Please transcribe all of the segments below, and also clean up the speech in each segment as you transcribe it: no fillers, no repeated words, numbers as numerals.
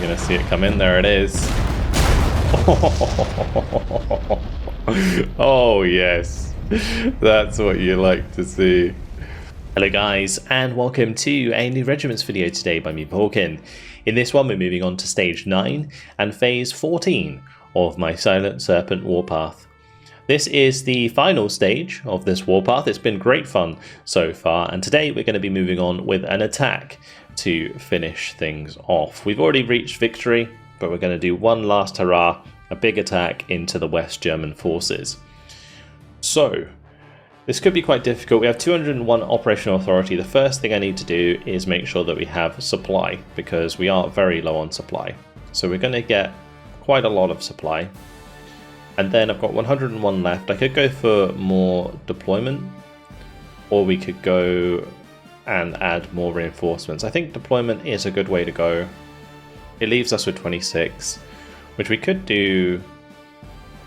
gonna see it come in. There it is. Oh yes, that's what you like to see. Hello guys, and welcome to a new Regiments video today by me, Vulcan. In this one we're moving on to stage 9 and phase 14 of my Silent Serpent warpath. This is the final stage of this warpath. It's been great fun so far, and today we're going to be moving on with an attack to finish things off. We've already reached victory, but we're going to do one last hurrah, a big attack into the West German forces. So, this could be quite difficult. We have 201 operational authority. The first thing I need to do is make sure that we have supply, because we are very low on supply. So we're going to get quite a lot of supply. And then I've got 101 left. I could go for more deployment, or we could go and add more reinforcements. I think deployment is a good way to go. It leaves us with 26, which we could do.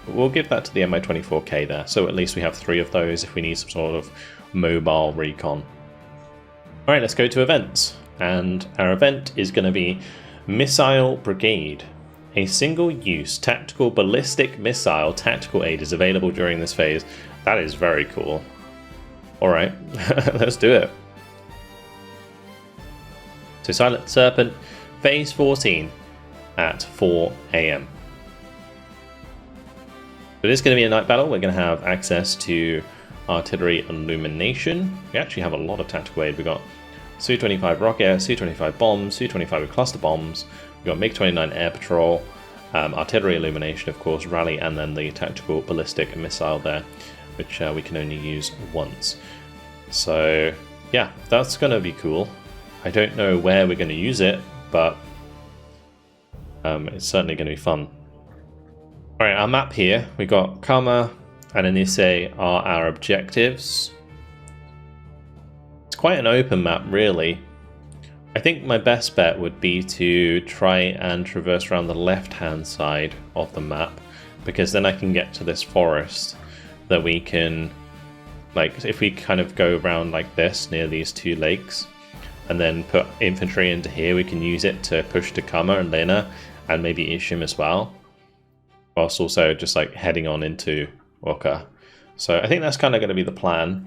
We'll give that to the Mi-24K there, so at least we have 3 of those if we need some sort of mobile recon. Alright, let's go to events. And our event is going to be Missile Brigade. A single-use tactical ballistic missile tactical aid is available during this phase. That is very cool. Alright, let's do it. So Silent Serpent, phase 14 at 4 AM. It is going to be a night battle. We're going to have access to artillery illumination. We actually have a lot of tactical aid. We've got Su-25 rocket, Su-25 bombs, Su-25 with cluster bombs. We've got MiG-29 air patrol, artillery illumination, of course, rally, and then the tactical ballistic missile there, which we can only use once. So yeah, that's going to be cool. I don't know where we're going to use it, but it's certainly going to be fun. Alright, our map here, we got Kama and Anise are our objectives. It's quite an open map, really. I think my best bet would be to try and traverse around the left-hand side of the map, because then I can get to this forest that we can, like, if we kind of go around like this near these 2 lakes, and then put infantry into here, we can use it to push to Kama and Lena, and maybe Ishim as well, whilst also just like heading on into Oka. So I think that's kind of going to be the plan.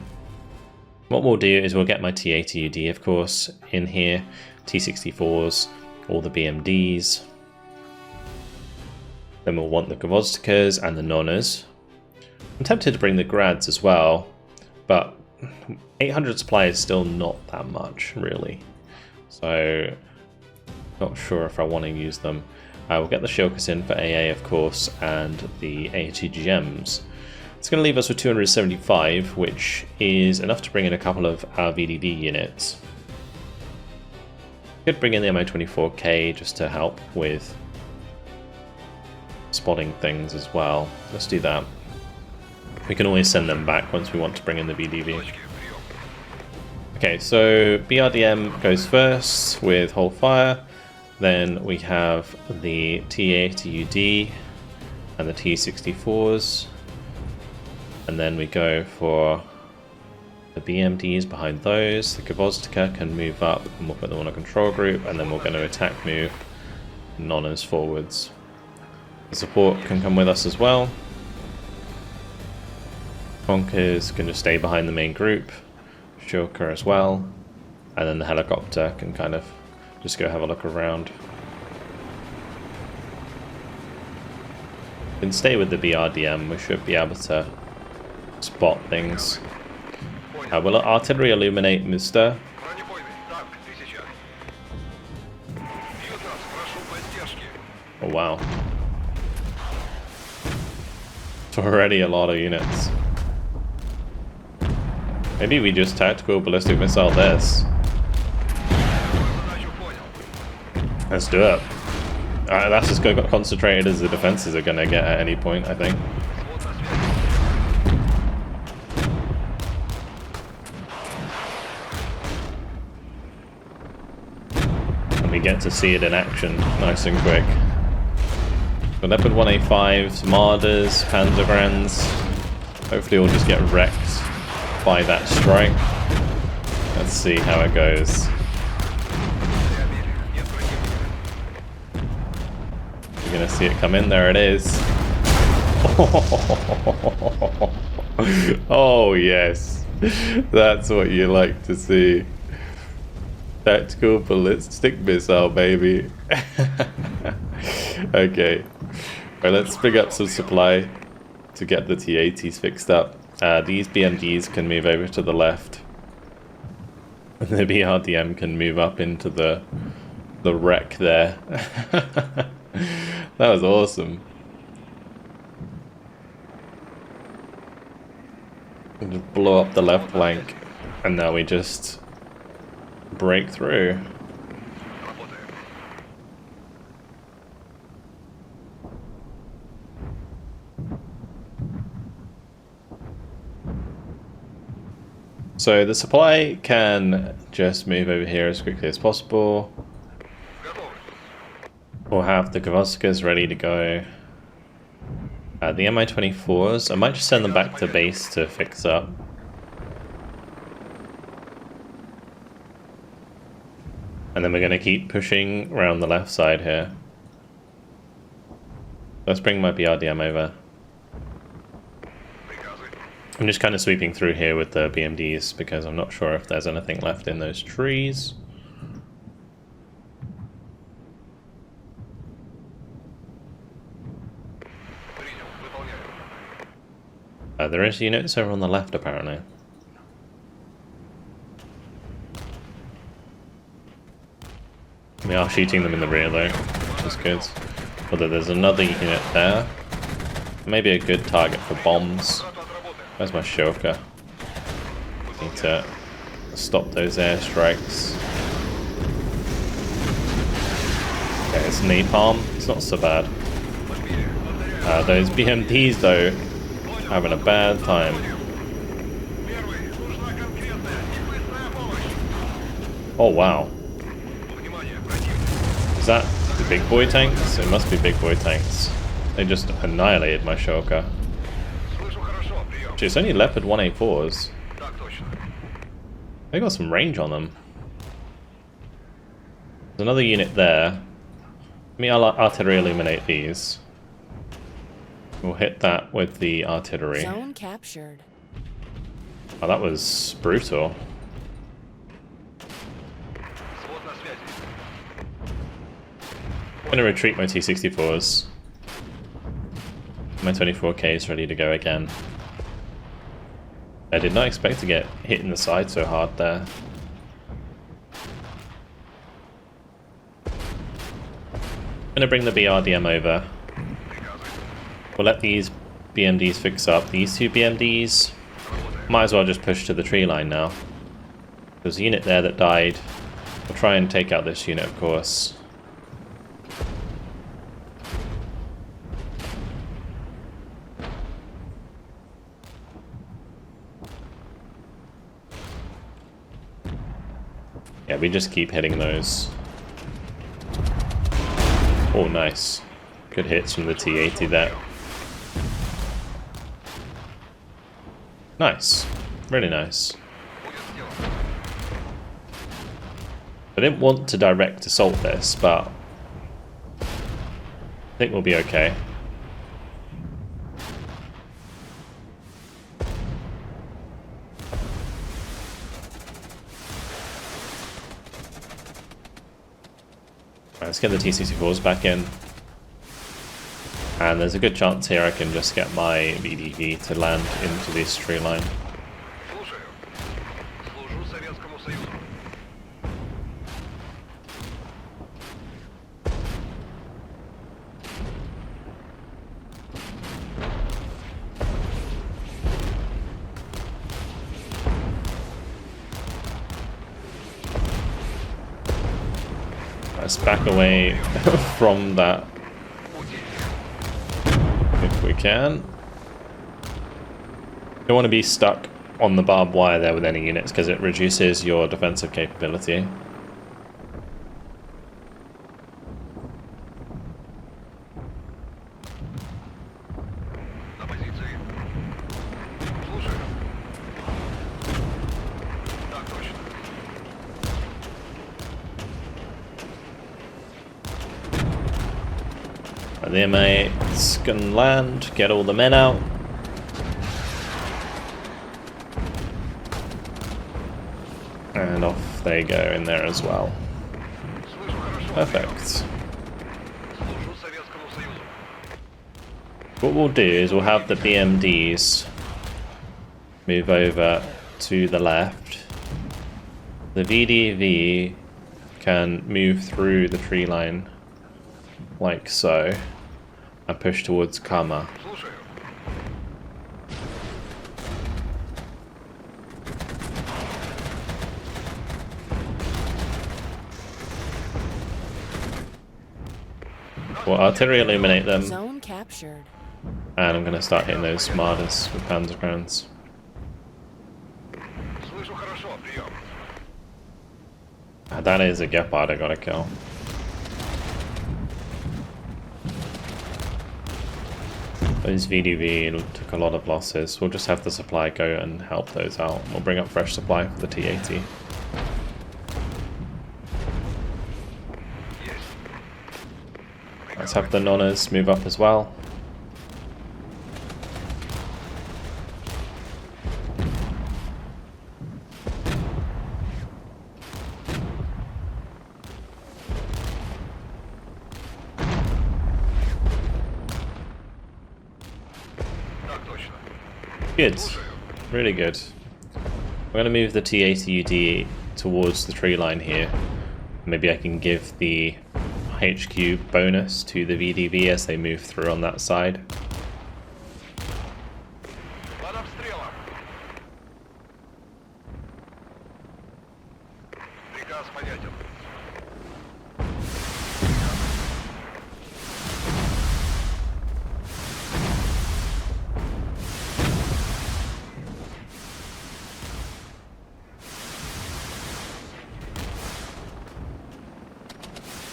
What we'll do is we'll get my T-80UD, of course, in here, T-64s, all the BMDs. Then we'll want the Gvozdikas and the Nonnas. I'm tempted to bring the Grads as well, but 800 supply is still not that much, really. So, not sure if I want to use them. We'll get the Shilkas in for AA, of course, and the ATGMs. It's going to leave us with 275, which is enough to bring in a couple of our VDD units. Could bring in the Mi-24K just to help with spotting things as well. Let's do that. We can always send them back once we want to bring in the VDV. Okay, so BRDM goes first with Hold Fire. Then we have the T-80UD and the T-64s. And then we go for the BMDs behind those. The Gvozdika can move up and we'll put them on a control group, and then we're going to attack move Nonnas forwards. The support can come with us as well. Bonkers can just stay behind the main group. Shilka as well. And then the helicopter can kind of just go have a look around. We can stay with the BRDM. We should be able to spot things. Will artillery illuminate Muster? Oh wow. It's already a lot of units. Maybe we just tactical ballistic missile this. Let's do it. That's as concentrated as the defenses are going to get at any point, I think. And we get to see it in action nice and quick. The Leopard 1A5s, Marders, Panzergrands. Hopefully we'll just get wrecked by that strike. Let's see how it goes. You're gonna see it come in. There it is. Oh yes, that's what you like to see. Tactical ballistic missile, baby. Okay, right, let's bring up some supply to get the T-80s fixed up. These BMDs can move over to the left. And the BRDM can move up into the wreck there. That was awesome. And just blow up the left flank, and now we just break through. So the supply can just move over here as quickly as possible. We'll have the Gavostikas ready to go. The Mi-24s, I might just send them back to base to fix up. And then we're going to keep pushing around the left side here. Let's bring my BRDM over. I'm just kind of sweeping through here with the BMDs because I'm not sure if there's anything left in those trees. There is units over on the left apparently. We are shooting them in the rear though, which is good. Although there's another unit there. Maybe a good target for bombs. Where's my Shoka? Need to stop those airstrikes. Okay, it's napalm. It's not so bad. Those BMDs though, having a bad time. Oh wow. Is that the big boy tanks? It must be big boy tanks. They just annihilated my Shoka. Actually, it's only Leopard 1A4s. They got some range on them. There's another unit there. Let me artillery illuminate these. We'll hit that with the artillery. Zone captured. Oh, that was brutal. I'm gonna retreat my T-64s. My 24K is ready to go again. I did not expect to get hit in the side so hard there. I'm gonna bring the BRDM over. We'll let these BMDs fix up. These two BMDs, might as well just push to the tree line now. There's a unit there that died. We'll try and take out this unit, of course. Yeah, we just keep hitting those. Oh, nice. Good hits from the T-80 there. Nice. Really nice. I didn't want to direct assault this, but I think we'll be okay. Let's get the T-64s back in. And there's a good chance here I can just get my VDV to land into this tree line. Let's back away from that if we can. Don't want to be stuck on the barbed wire there with any units because it reduces your defensive capability. And the M8s can land, get all the men out. And off they go in there as well. Perfect. What we'll do is we'll have the BMDs move over to the left. The VDV can move through the tree line like so and push towards Kama. We'll artillery illuminate them. Zone captured. And I'm going to start hitting those smarters with panzergrounds. That is a Gepard I gotta kill. Those VDV took a lot of losses. We'll just have the supply go and help those out. We'll bring up fresh supply for the T-80. Let's have the Nonnas move up as well. Good. Really good. I'm going to move the T-80UD towards the tree line here. Maybe I can give the HQ bonus to the VDV as they move through on that side.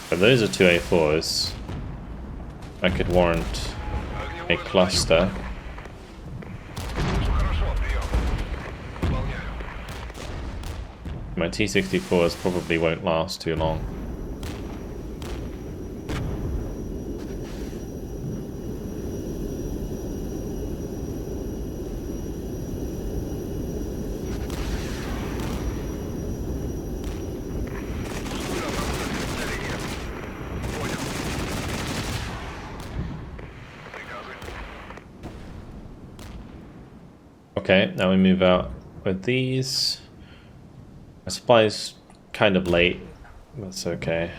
But those are two A4s. I could warrant a cluster. My T-64s probably won't last too long. Okay, now we move out with these. My supply's kind of late. That's okay.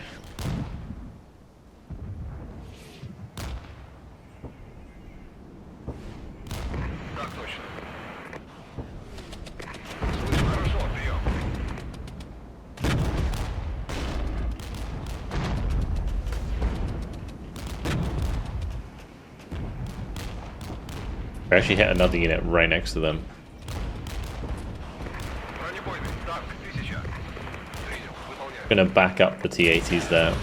I actually hit another unit right next to them. I'm gonna back up the T-80s there.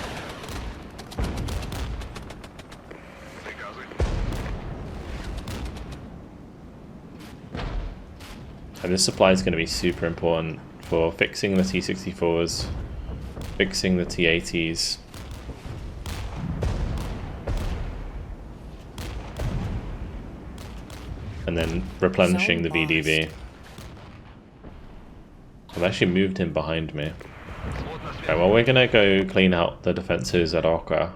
And this supply is going to be super important for fixing the T-64s, fixing the T-80s. And then replenishing the VDV. I've actually moved him behind me. Okay, well, we're gonna go clean out the defenses at Oka.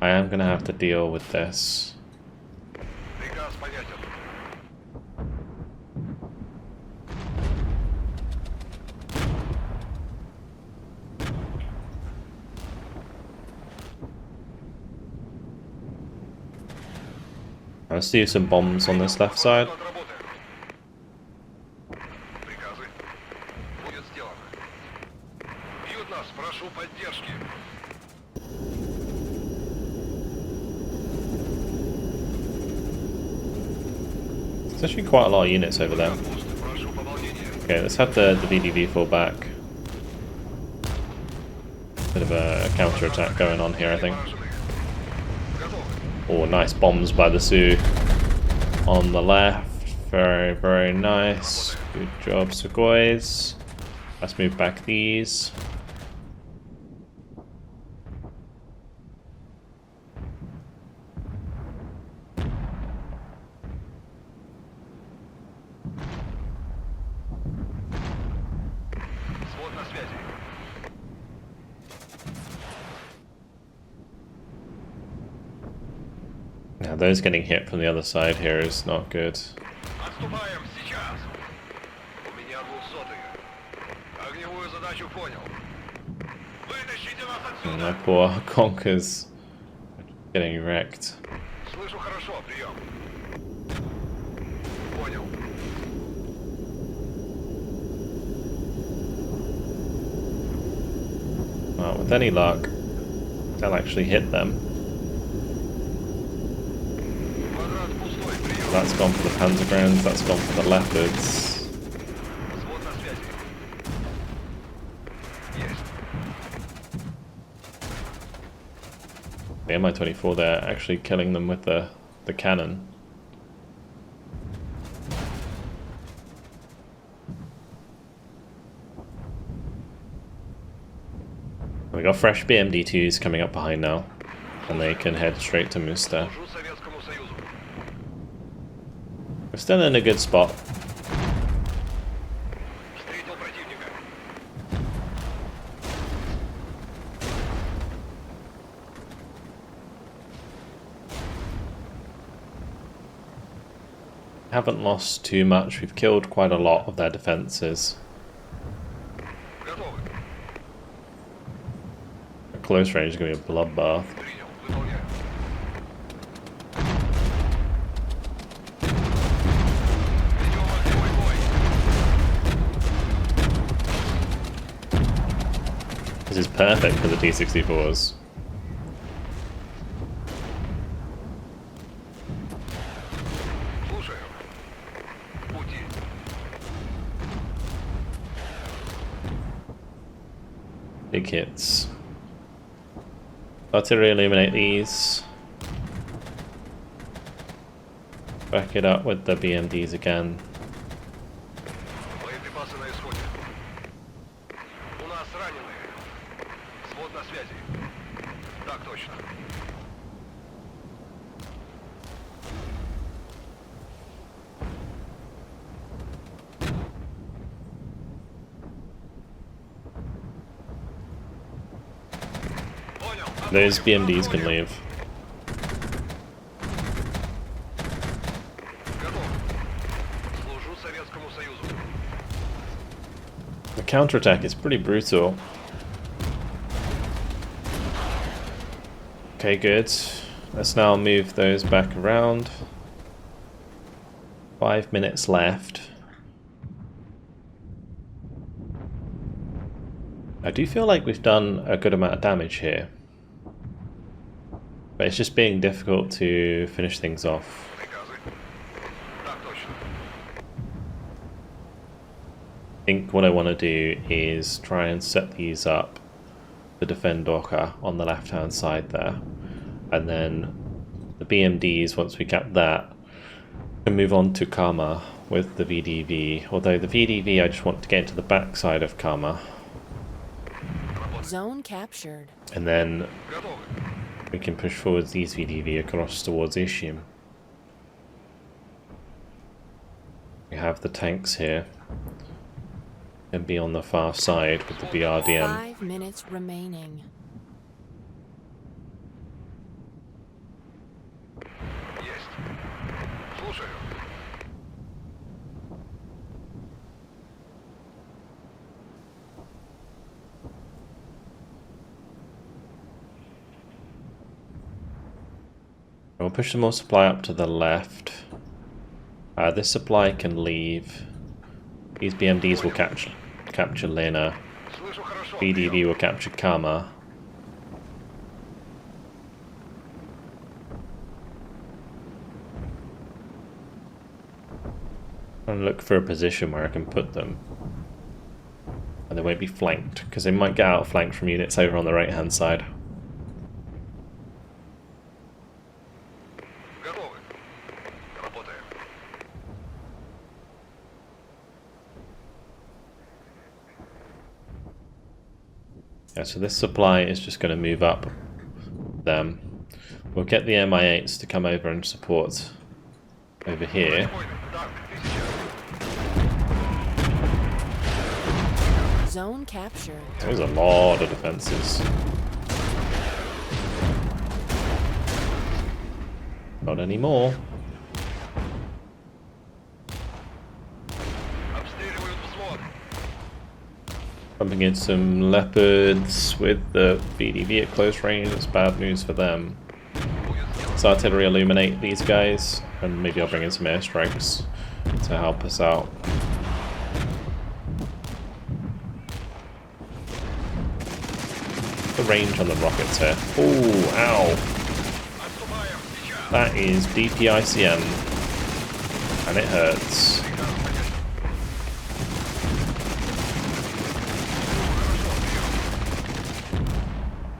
I am gonna have to deal with this. Let's do some bombs on this left side. There's actually quite a lot of units over there. Okay, let's have the VDV fall back. Bit of a counter-attack going on here, I think. Oh, nice bombs by the Sioux on the left. Very, very nice. Good job, Sugoi. Let's move back these. Now those getting hit from the other side here is not good. Отступаем сейчас. У меня 200-е. Огневую задачу понял. Вытащите нас And отсюда. my poor conkers getting wrecked. Слышу хорошо, прием. Понял. Well, with any luck, they'll actually hit them. Квадрат пустой, прием. That's gone for the Panzergrounds, that's gone for the Leopards. Взвод на связи. Есть. The Mi-24 there actually killing them with the cannon. We got fresh BMD-2s coming up behind now, and they can head straight to Musta. Служу Советскому Союзу. We're still in a good spot. Встретил противника. Haven't lost too much, we've killed quite a lot of their defences. Готовы. Close range is going to be a bloodbath. Принял. Выполняю. Ведем огневой бой. This is perfect for the T-64s. Слушаю. В пути. Big hits. Artillery illuminate these. Back it up with the BMDs again. Боеприпасы на исходе. У нас раненые. Взвод на связи. Так точно. Понял. Those BMDs can leave. Готов. Служу Советскому Союзу. The counterattack is pretty brutal. Okay, good. Let's now move those back around. 5 minutes left. I do feel like we've done a good amount of damage here. But it's just being difficult to finish things off. Приказы. Так точно. I think what I want to do is try and set these up to defend Orca on the left hand side there. And then the BMDs, once we cap that, can move on to Karma with the VDV. Although the VDV I just want to get into the back side of Karma. Zone captured. And then Готовы. we can push forwards these VDV across towards Ishim. We have the tanks here. And be on the far side with the BRDM. 5 minutes remaining. Есть. Слушаю. We'll push some more supply up to the left. This supply can leave. These BMDs will capture Lena. Слышу хорошо. BDV will capture Karma. And look for a position where I can put them. And they won't be flanked, because they might get outflanked from units over on the right hand side. Готовы. Работаем. Yeah, so this supply is just going to move up them. We'll get the Mi-8s to come over and support over here. Так, 1000. Zone captured. There's a lot of defenses. Not anymore. Обстреливают взвод. Bumping into some leopards with the VDV at close range. It's bad news for them. Let's artillery illuminate these guys, and maybe I'll bring in some airstrikes to help us out. The range on the rockets here. Oh, ow. Отступаем. Сейчас. That is DPICM, and it hurts.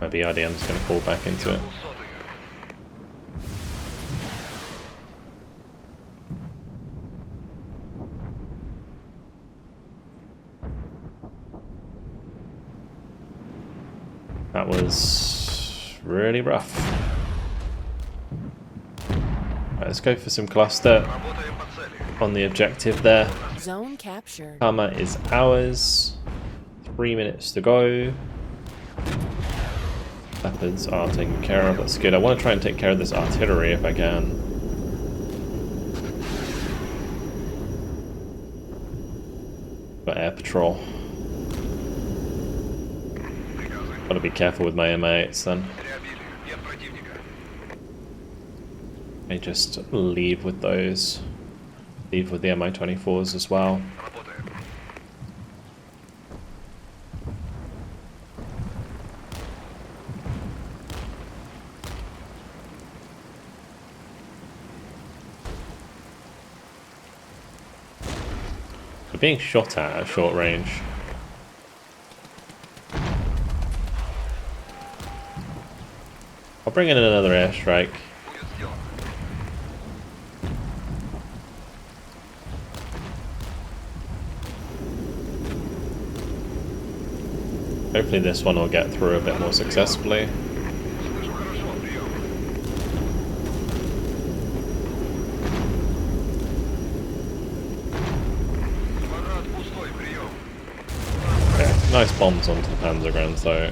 My BRDM's going to fall back into it. That was really rough. Right, let's go for some cluster Работаем по цели. on the objective there. Zone captured. Karma is ours. 3 minutes to go. Leopards are taken care of. That's good. I want to try and take care of this artillery if I can. Got air patrol. Gotta be careful with my MI8s then. Реабили. Нет противника. I just leave with those. Leave with the Mi-24s as well. Работаем. We're being shot at short range. I'll bring in another airstrike. Будет сделано. Hopefully this one will get through a bit more successfully. Слышу хорошо. Прием. Квадрат пустой. Прием. Yeah, nice bombs onto the Panzerground, so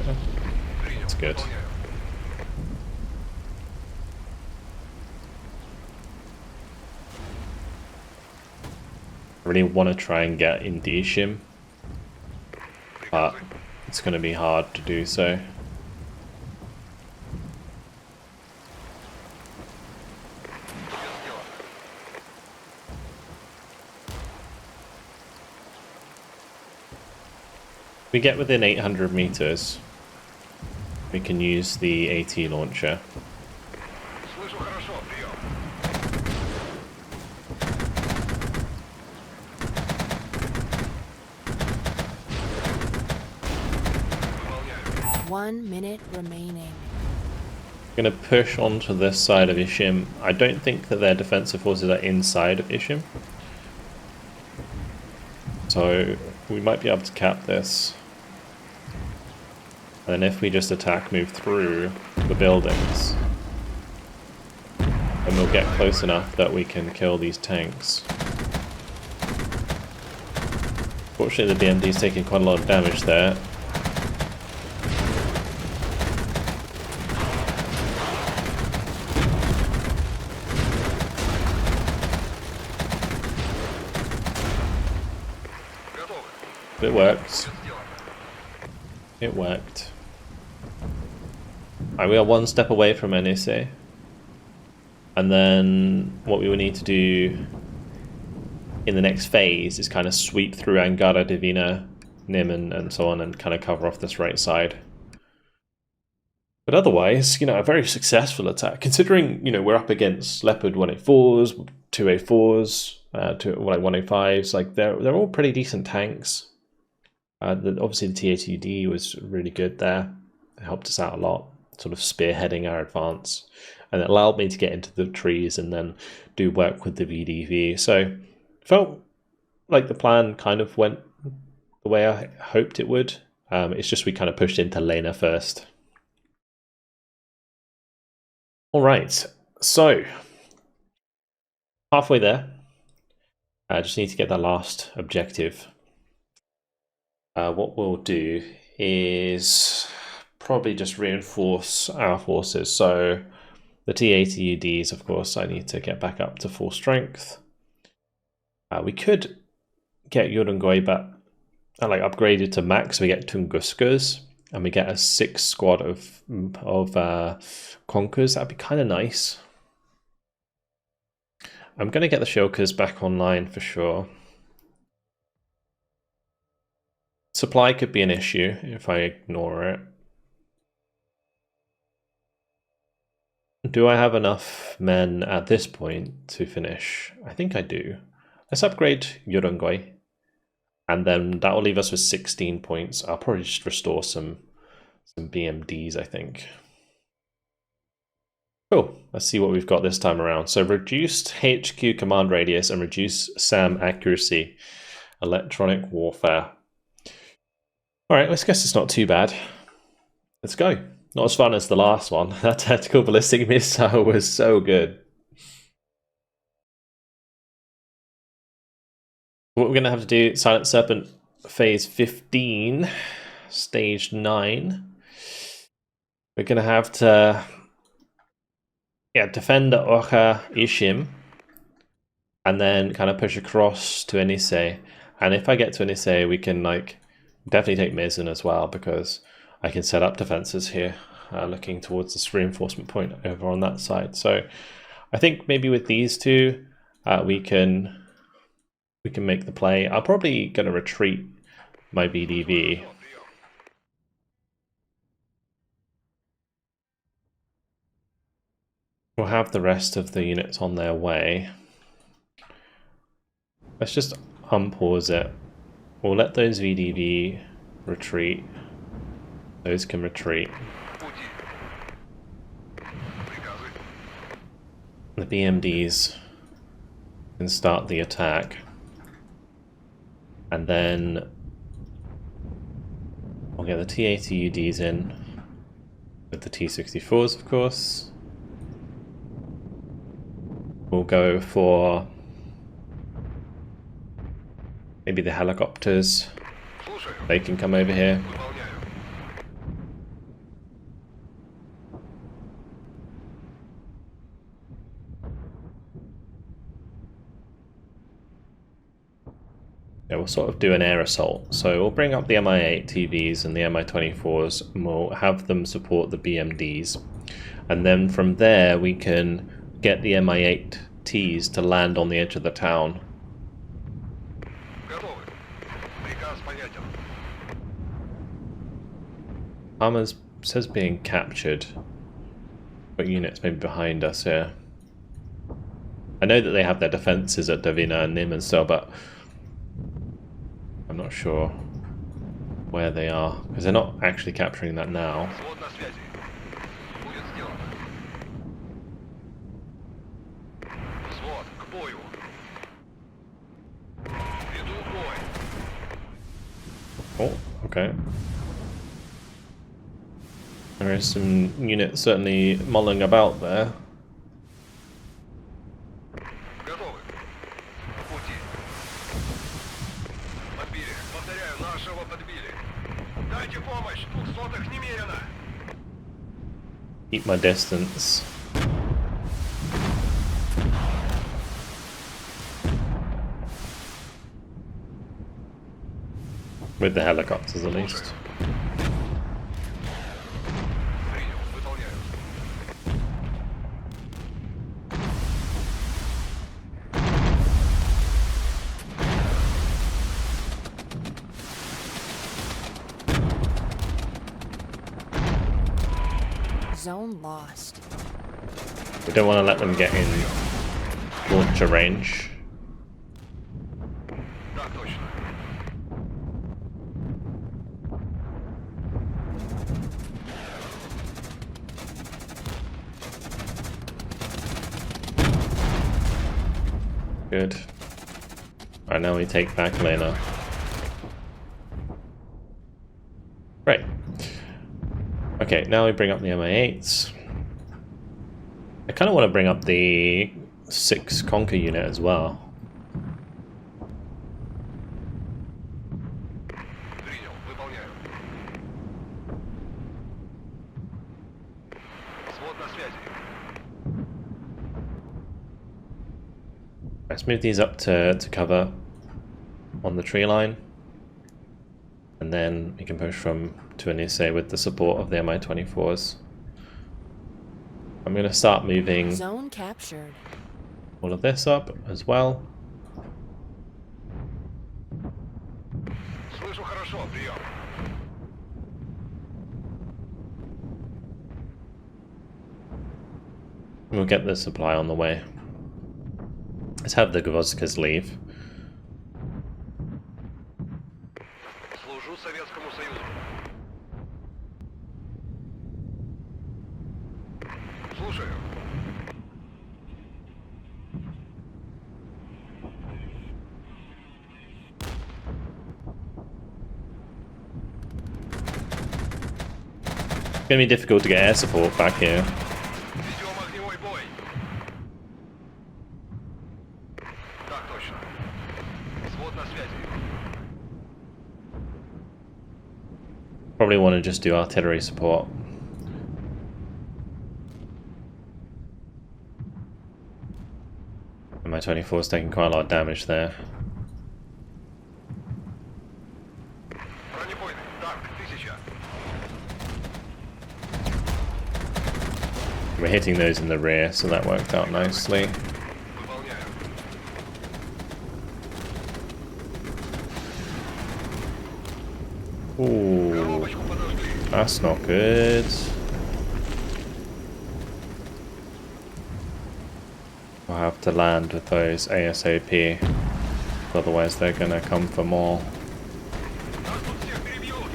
Принял. it's good. Выполняю. I really want to try and get into Ishim, but it's going to be hard to do so. Будет сделано. If we get within 800 meters, we can use the AT launcher. Слышу хорошо. Прием. Выполняю. 1 minute remaining. Going to push onto this side of Ishim. I don't think that their defensive forces are inside of Ishim, so we might be able to cap this. And then if we just attack, move through the buildings, then we'll get close enough that we can kill these tanks. Fortunately, the BMD is taking quite a lot of damage there. Готовы. But it worked. Будет сделано. It worked. Right, we are one step away from NSA. And then what we will need to do in the next phase is kind of sweep through Angara, Divina, Nim, and so on, and kind of cover off this right side. But otherwise, a very successful attack, considering, we're up against Leopard 184s, 2A4s, 1A5s, like they're all pretty decent tanks. Obviously the T-80D was really good there. It helped us out a lot, sort of spearheading our advance. And it allowed me to get into the trees and then do work with the VDV. So felt like the plan kind of went the way I hoped it would. It's just we kind of pushed into Lena first. All right, so halfway there. I just need to get that last objective. What we'll do is probably just reinforce our forces. So The T80UDs, of course, I need to get back up to full strength. We could get Urungoi back, like upgraded to max. We get Tunguskas, and we get a 6 squad of Conkers. That'd be kind of nice. I'm going to get the Shilkas back online for sure. Supply could be an issue if I ignore it. Do I have enough men at this point to finish? I think I do. Let's upgrade Urungoi. And then that will leave us with 16 points. I'll probably just restore some BMDs, I think. Cool. Let's see what we've got this time around. So reduced HQ command radius and reduced SAM accuracy. Electronic warfare. Alright, let's guess it's not too bad. Let's go. Not as fun as the last one. That tactical ballistic missile was so good. What we're going to have to do, Silent Serpent phase 15, stage 9. We're going to have to defend the Ocha Ishim and then kind of push across to Enisei. And if I get to Enisei, we can like definitely take Mizzen as well, because I can set up defenses here, looking towards this reinforcement point over on that side. So I think maybe with these two, we can make the play. I'm probably going to retreat my VDV. We'll have the rest of the units on their way. Let's just unpause it. We'll let those VDV retreat. Those can retreat. The BMDs can start the attack. And then we'll get the T80UDs in with the T64s, of course. We'll go for maybe the helicopters. They can come over here. Yeah, we'll sort of do an air assault. So we'll bring up the Mi-8 TVs and the Mi-24s, and we'll have them support the BMDs. And then from there we can get the Mi-8 Ts to land on the edge of the town. Armors says being captured. What units maybe behind us here? I know that they have their defenses at Davina and Nim and so, but I'm not sure where they are, because they're not actually capturing that now. Oh, okay. There is some units certainly mulling about there. Keep my distance. With the helicopters at least. Zone lost. We don't want to let them get in launcher range. Good. Alright, now we take back Lena. Right. Okay, now we bring up the Mi-8s. I kind of want to bring up the 6 Conquer unit as well. Let's move these up to cover on the tree line. And then we can push from Tunisia with the support of the Mi-24s. I'm going to start moving Zone captured. all of this up as well. Слышу хорошо, прием. We'll get the supply on the way. Let's have the Gvozdskas leave. Служу Советскому Союзу. Слушаю. It's going to be difficult to get air support back here. Ведем огневой бой. Так точно. Свод на связи. Probably want to just do artillery support. And my 24 is taking quite a lot of damage there. Бронебойный. Так, 1000. We're hitting those in the rear, so that worked out nicely. Выполняю. Ooh, Коробочку подожди. that's not good. We'll have to land with those ASAP. Otherwise they're gonna come for more. Нас тут всех перебьют.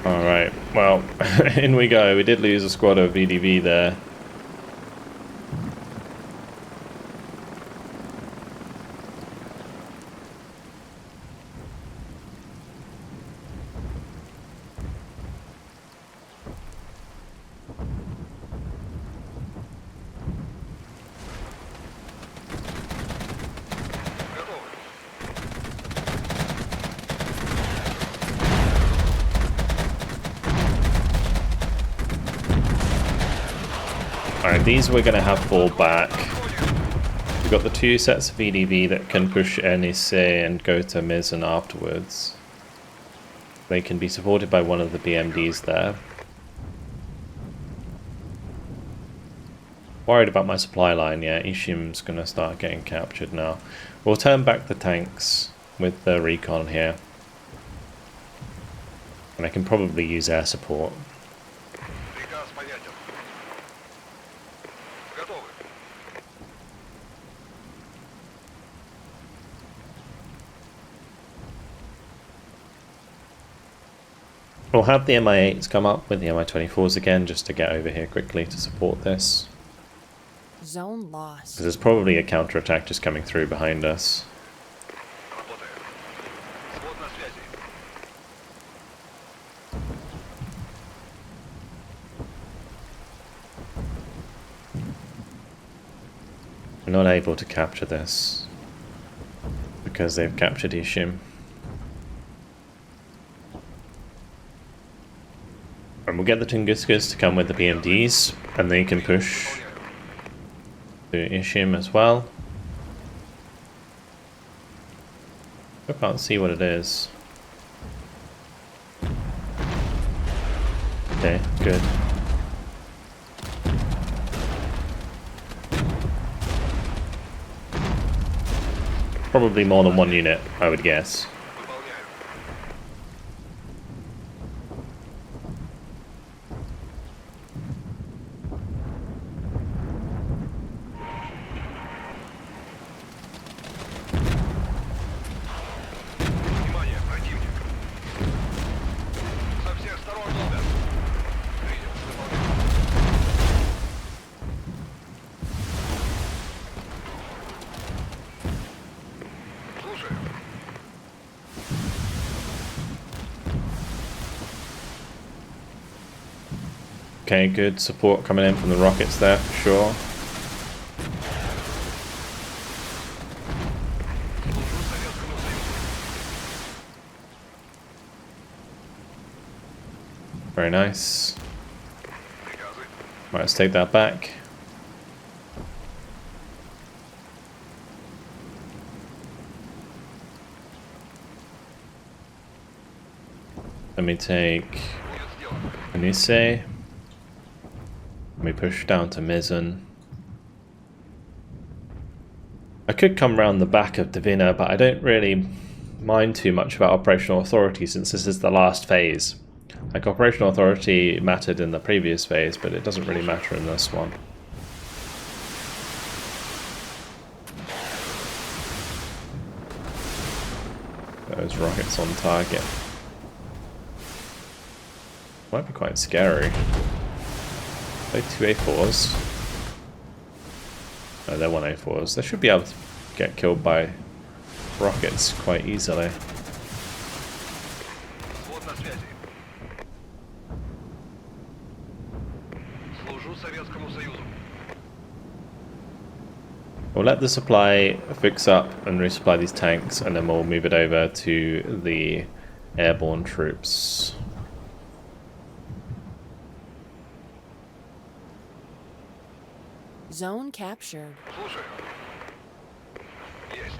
Alright, well, in we go. We did lose a squad of VDV there. Готовы. Alright, these we're gonna have fall back. We've got the two sets of VDV that can push NEC and go to Mizzen afterwards. They can be supported by one of the BMDs there. Worried about my supply line, yeah, Ishim's gonna start getting captured now. We'll turn back the tanks with the recon here. And I can probably use air support. Приказ понятен. Готовы. We'll have the Mi-8s come up with the Mi-24s again just to get over here quickly to support this. Zone lost. Because there's probably a counterattack just coming through behind us. Работаем. Свод на связи. We're not able to capture this because they've captured Ishim. And we'll get the Tunguskas to come with the BMDs and they can push to Ishim as well. I can't see what it is. Okay, good. Probably more than one unit, I would guess. Выполняю. Внимание, противник. Со всех сторон ловят. Принял. Выполняю. Слушаю. Okay, good support coming in from the rockets there for sure. Служу Советскому Союзу. Very nice. Приказы. Right, let's take that back. Let me take Будет сделано. Anise. Let me push down to Mizzen. I could come round the back of Divina, but I don't really mind too much about Operational Authority since this is the last phase. Like, Operational Authority mattered in the previous phase, but it doesn't really matter in this one. Those rockets on target. Might be quite scary. They 2A4s. No, they're 1A4s. They should be able to get killed by rockets quite easily. Взвод на связи. Служу Советскому Союзу. We'll let the supply fix up and resupply these tanks, and then we'll move it over to the airborne troops. Zone captured. Слушаю. Есть.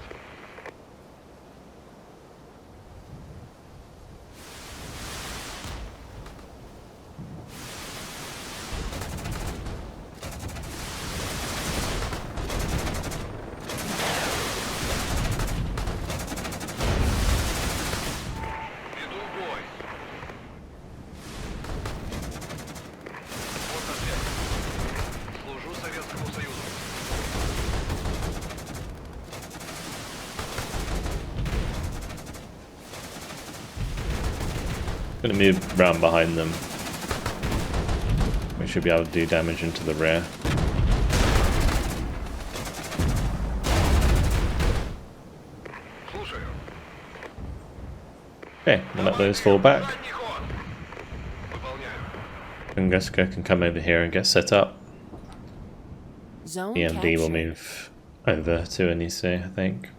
Веду бой. Вот на связи. Служу Советскому Союзу. Gonna move round behind them. We should be able to do damage into the rear. Слушаю. Okay, we'll let those fall back. Задний ход. Выполняю. Tunguska can come over here and get set up. Zone EMD will captured. move over to Anise, I think.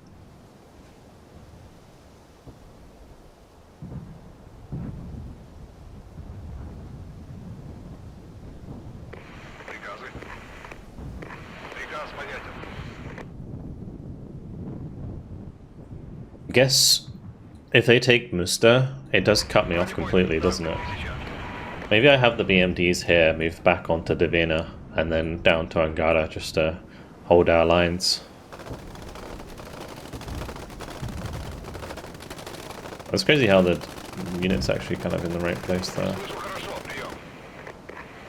Приказы. Приказ понятен. I guess if they take Musta, it does cut me off completely, doesn't it? Сейчас. Maybe I have the BMDs here, move back onto Divina, and then down to Angara just to hold our lines. It's crazy how the unit's actually kind of in the right place there. Слышу хорошо. Прием.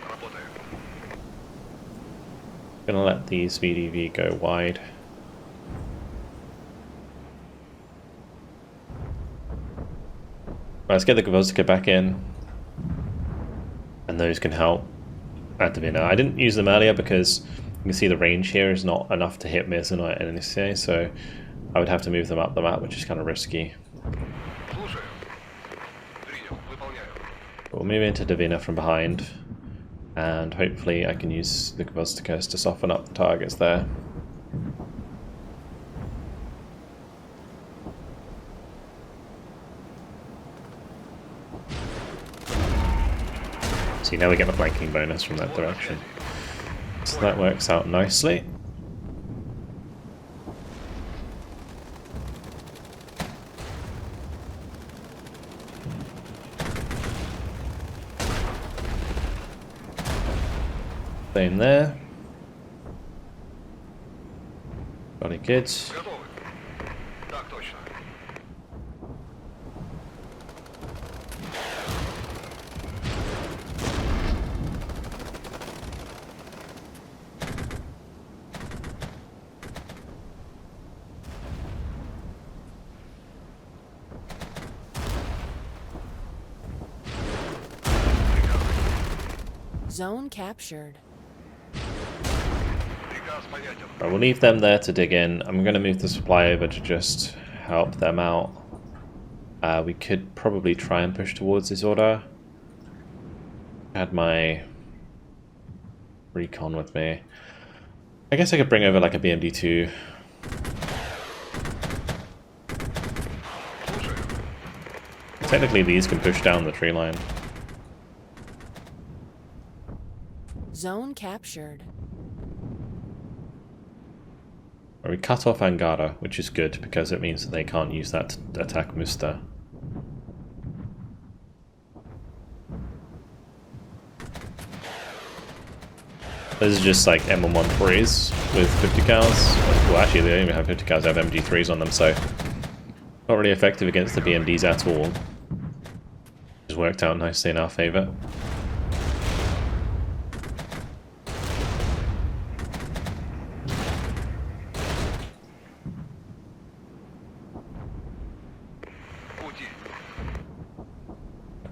Работаю. Gonna let these VDV go wide. Let's get the Gvozdyka back in, and those can help at Divina. I didn't use them earlier because you can see the range here is not enough to hit Mizzen or NSA, so I would have to move them up the map, which is kind of risky. Слушаю. Принял. Выполняю. We'll move into Divina from behind, and hopefully I can use the Gvozdykas to soften up the targets there. See, now we get the flanking bonus from that direction. So that works out nicely. Same there. Got it, kids. Готовы? Так точно. Zone captured. Приказ понятен. Right, we'll leave them there to dig in. I'm going to move the supply over to just help them out. We could probably try and push towards this order. I had my recon with me. I guess I could bring over like a BMD-2. Слушаю. Technically these can push down the tree line. Zone captured. We cut off Angara, which is good because it means that they can't use that to attack Musta. This is just like M113s with 50 cals. Well, actually, they don't even have 50 cals, they have MG3s on them, so not really effective against the BMDs at all. Just worked out nicely in our favour.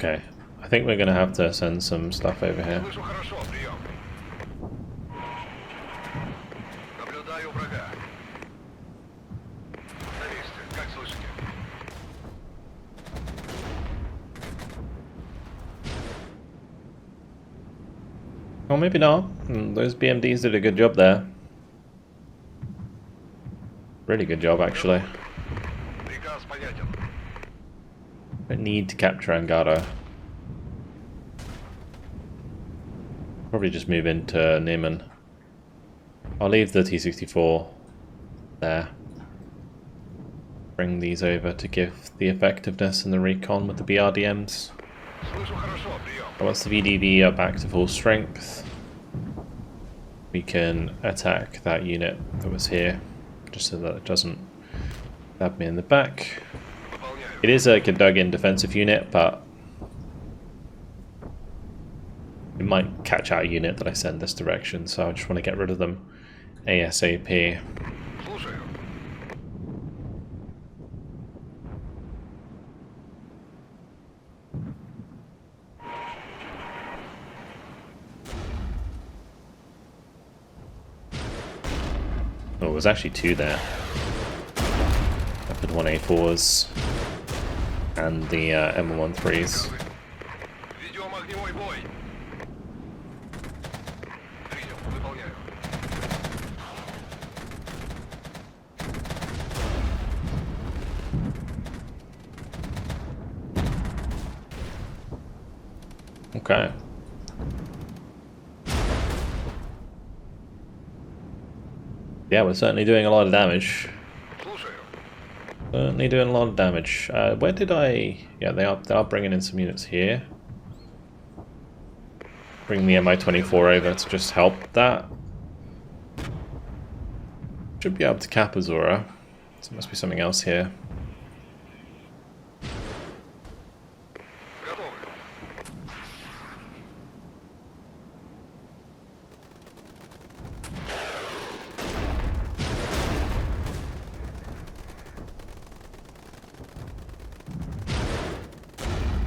Okay, I think we're going to have to send some stuff over here. Слышу хорошо, прием. Наблюдаю врага. На месте, как слышите? Well, maybe not. Those BMDs did a good job there. Really good job, actually. Приказ понятен. Don't need to capture Angara. Probably just move into Neiman. I'll leave the T-64 there. Bring these over to give the effectiveness and the recon with the BRDMs. Слышу хорошо, прием. Once the VDV are back to full strength, we can attack that unit that was here, just so that it doesn't stab me in the back. Выполняю. It is a dug-in defensive unit, but it might catch out a unit that I send this direction, so I just want to get rid of them ASAP. Слушаю. Oh, there's actually two there. I put 1A4s and the M13s. Ведем огневой бой. Принял, выполняю. Okay. Yeah, we're certainly doing a lot of damage. Слушаю. Certainly doing a lot of damage. Where did I... Yeah, they are bringing in some units here. Bring the Mi-24 over to just help that. Should be able to cap Azura. So there must be something else here. Готовы.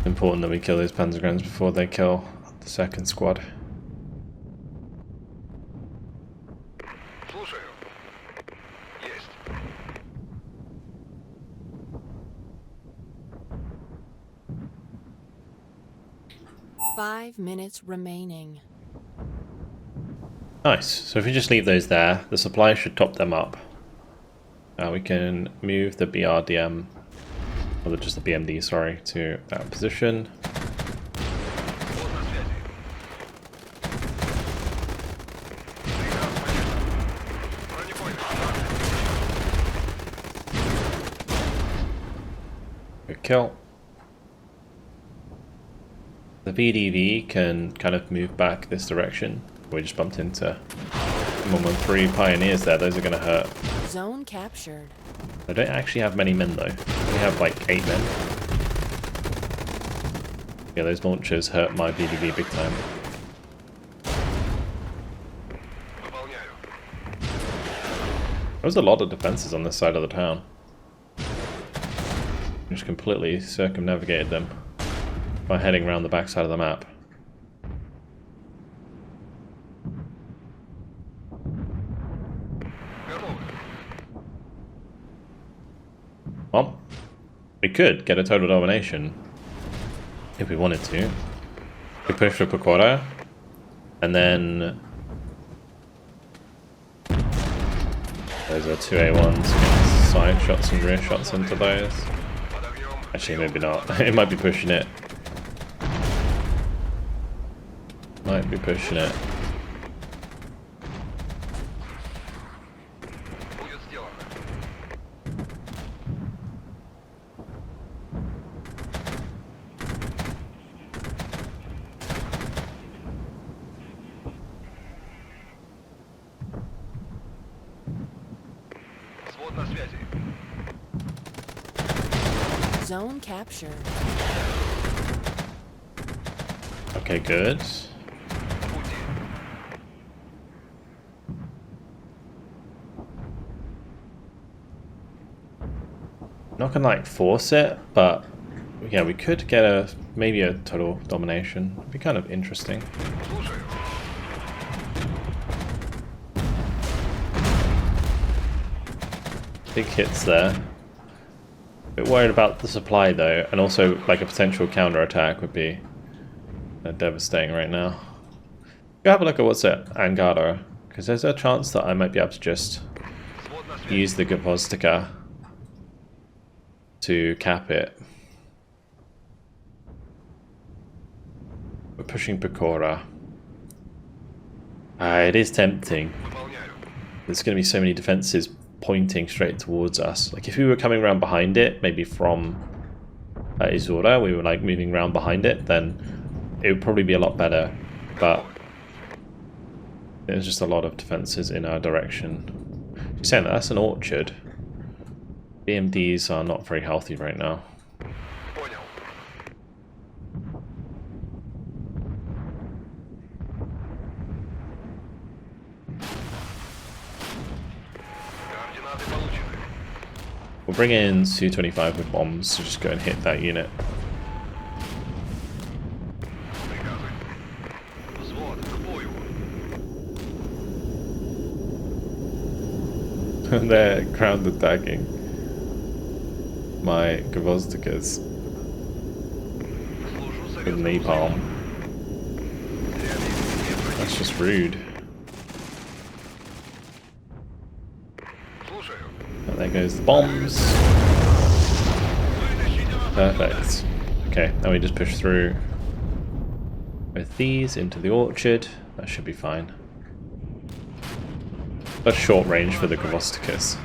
Important that we kill those Panzergrams before they kill the second squad. Слушаю. Есть. 5 minutes remaining. Nice. So if we just leave those there, the supply should top them up. We can move the BRDM, or just the BMD, sorry, to that position. Вот на связи. Приказ понятен. Бронебойный. Good kill. The VDV can kind of move back this direction. We just bumped into 113 Pioneers there, those are going to hurt. Zone captured. I don't actually have many men though. We have like 8 men. Yeah, those launchers hurt my VDV big time. Выполняю. There was a lot of defenses on this side of the town. Just completely circumnavigated them by heading around the back side of the map. Готовы. Well, we could get a total domination if we wanted to. We push for Pecora, and then those are 2A1s, side shots and rear shots into those. Под огнем. Actually, maybe not. It might be pushing it. Might be pushing it. Взвод на связи. Zone captured. Okay, good. В пути. Not gonna like force it, but yeah, we could get a maybe a total domination. It'd be kind of interesting. Слушаю. Big hits there. Bit worried about the supply though, and also like a potential counter-attack would be devastating right now. Go have a look at what's at Angara, because there's a chance that I might be able to just Взвод на связи. use the Gavostica to cap it. We're pushing Pecora. It is tempting. Выполняю. There's going to be so many defenses pointing straight towards us. Like if we were coming around behind it, maybe from Izura, we were like moving around behind it, then it would probably be a lot better. But there's just a lot of defenses in our direction. You're saying that's an orchard. BMDs are not very healthy right now. Понял. Координаты получены. We'll bring in Su-25 with bombs to just go and hit that unit. Приказы. Взвод к бою. They're ground attacking my Gavostikas Служу with советскому napalm. Союзу. Реализм That's just rude. Слушаю. And there goes the bombs. Вытащите нас. Perfect. Okay, now we just push through with these into the orchard. That should be fine. That's short range for the Gavostikas.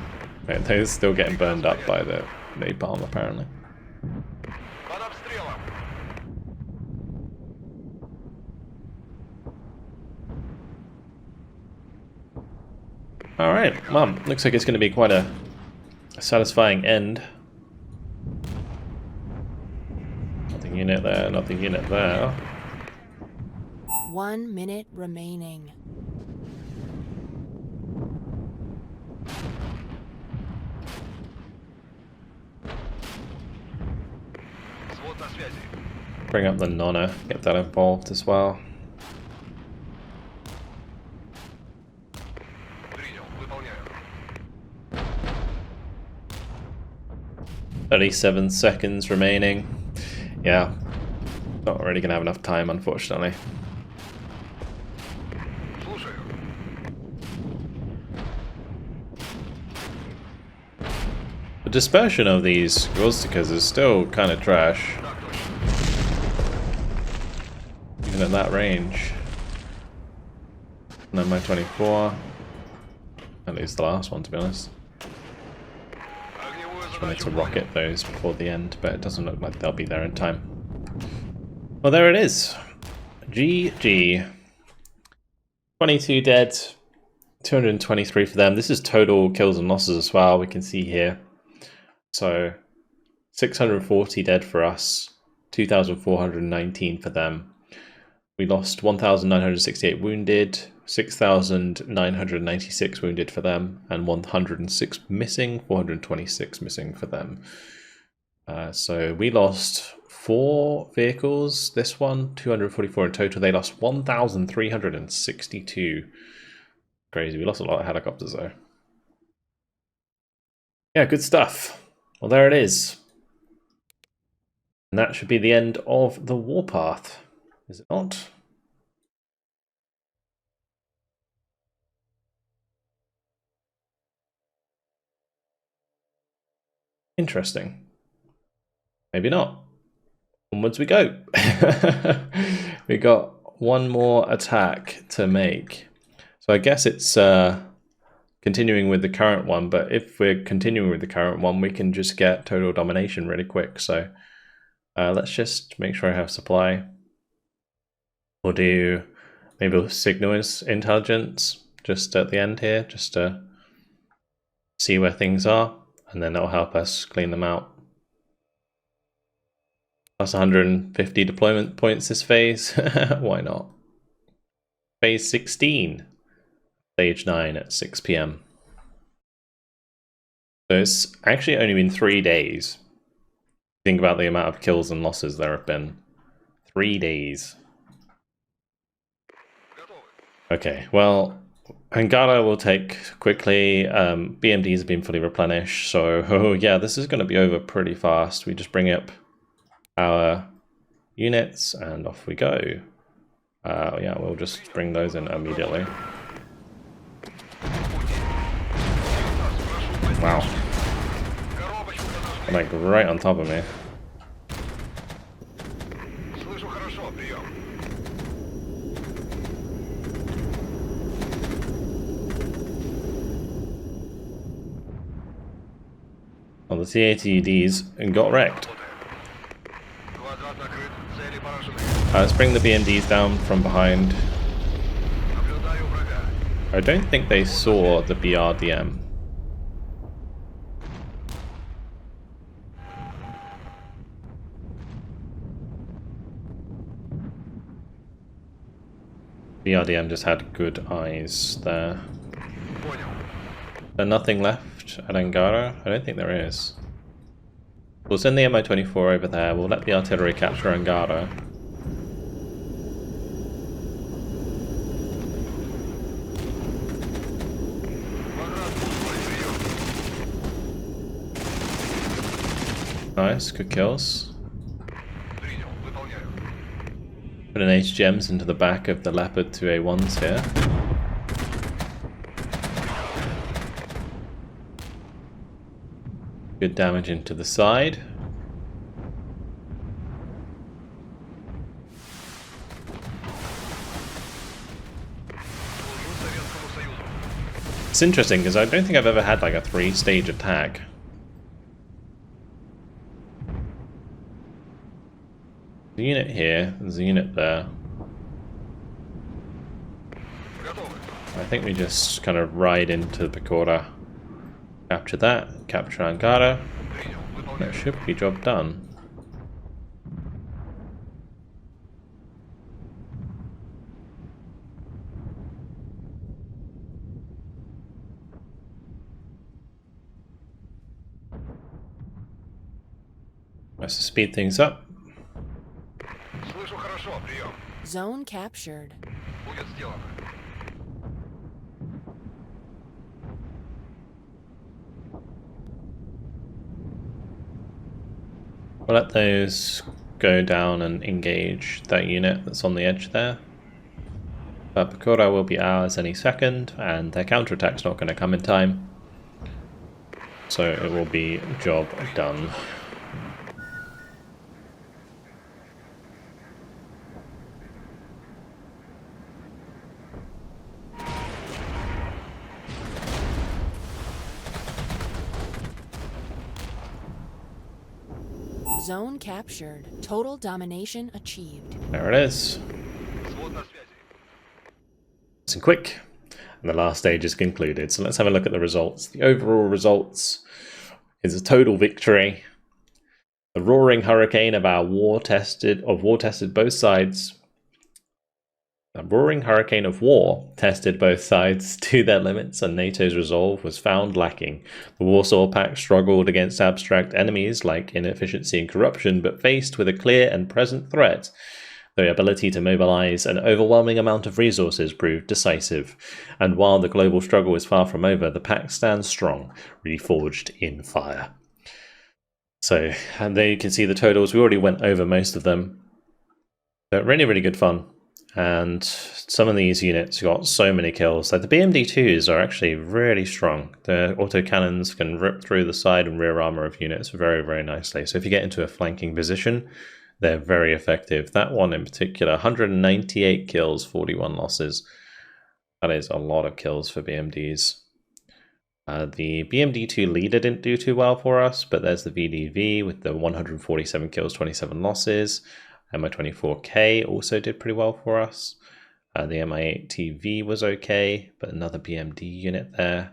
Right, they're still getting burned up by the napalm apparently. Под обстрелом. Alright, well, looks like it's going to be quite a satisfying end. Nothing unit there, nothing unit there. 1 minute remaining. Взвод на связи. Bring up the Nonna, get that involved as well. Принял. Выполняю. 37 seconds remaining. Yeah, not really going to have enough time, unfortunately. Слушаю. The dispersion of these Gvostikas is still kind of trash, Так точно. even at that range. No, my 24. At least the last one, to be honest. Огневую I wanted задачу to понял. rocket those before the end, but it doesn't look like they'll be there in time. Well, there it is. GG. 22 dead, 223 for them. This is total kills and losses as well, we can see here. So 640 dead for us, 2,419 for them. We lost 1,968 wounded, 6,996 wounded for them, and 106 missing, 426 missing for them. So we lost 4 vehicles, this one, 244 in total. They lost 1,362. Crazy, we lost a lot of helicopters though. Yeah, good stuff. Well, there it is. And that should be the end of the warpath, is it not? Interesting. Maybe not. Onwards we go. We got one more attack to make. So I guess it's continuing with the current one, but if we're continuing with the current one, we can just get total domination really quick. So let's just make sure I have supply. We'll do maybe signal intelligence just at the end here, just to see where things are, and then that'll help us clean them out. Plus 150 deployment points this phase. Why not? Phase 16, stage 9 at 6 PM. So it's actually only been 3 days. Think about the amount of kills and losses there have been. 3 days. Okay, well, Angara will take quickly. BMDs have been fully replenished, so yeah, this is going to be over pretty fast. We just bring up our units and off we go. Yeah, we'll just bring those in immediately. Wow. Like right on top of me. Well, the CATDs got wrecked. Let's bring the BMDs down from behind. I don't think they saw the BRDM. BRDM just had good eyes there. There's nothing left at Angara? I don't think there is. We'll send the MI-24 over there. We'll let the artillery capture Angara. Nice, good kills. Put an HGMs into the back of the Leopard 2A1s here. Good damage into the side. It's interesting because I don't think I've ever had like a 3-stage attack. There's a unit here, there's a unit there. I think we just kind of ride into Bakura. Capture that, capture Angara. That should be job done. Nice to speed things up. Zone captured. We'll let those go down and engage that unit that's on the edge there. But Bakura will be ours any second, and their counterattack's not going to come in time. So it will be job done. Zone captured. Total domination achieved. There it is. Nice and quick. And the last stage is concluded. So let's have a look at the results. The overall results is a total victory. The roaring hurricane of our war-tested both sides. A roaring hurricane of war tested both sides to their limits, and NATO's resolve was found lacking. The Warsaw Pact struggled against abstract enemies like inefficiency and corruption, but faced with a clear and present threat, the ability to mobilize an overwhelming amount of resources proved decisive. And while the global struggle is far from over, the Pact stands strong, reforged in fire. So, and there you can see the totals. We already went over most of them. But really, really good fun. And some of these units got so many kills. Like the BMD-2s are actually really strong. The autocannons can rip through the side and rear armor of units very, very nicely. So if you get into a flanking position, they're very effective. That one in particular, 198 kills, 41 losses. That is a lot of kills for BMDs. The BMD-2 leader didn't do too well for us, but there's the VDV with the 147 kills, 27 losses. MI-24K also did pretty well for us. The MI-8 TV was okay, but another BMD unit there.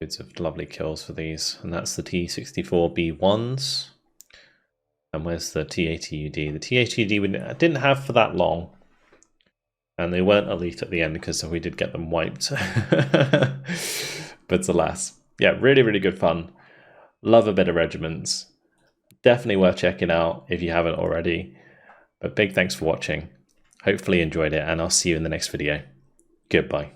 Loads of lovely kills for these. And that's the T-64B1s. And where's the T-80UD? The T-80UD we didn't have for that long. And they weren't elite at the end because we did get them wiped. But alas. Yeah, really, really good fun. Love a bit of Regiments. Definitely worth checking out if you haven't already. But big thanks for watching. Hopefully you enjoyed it, and I'll see you in the next video. Goodbye.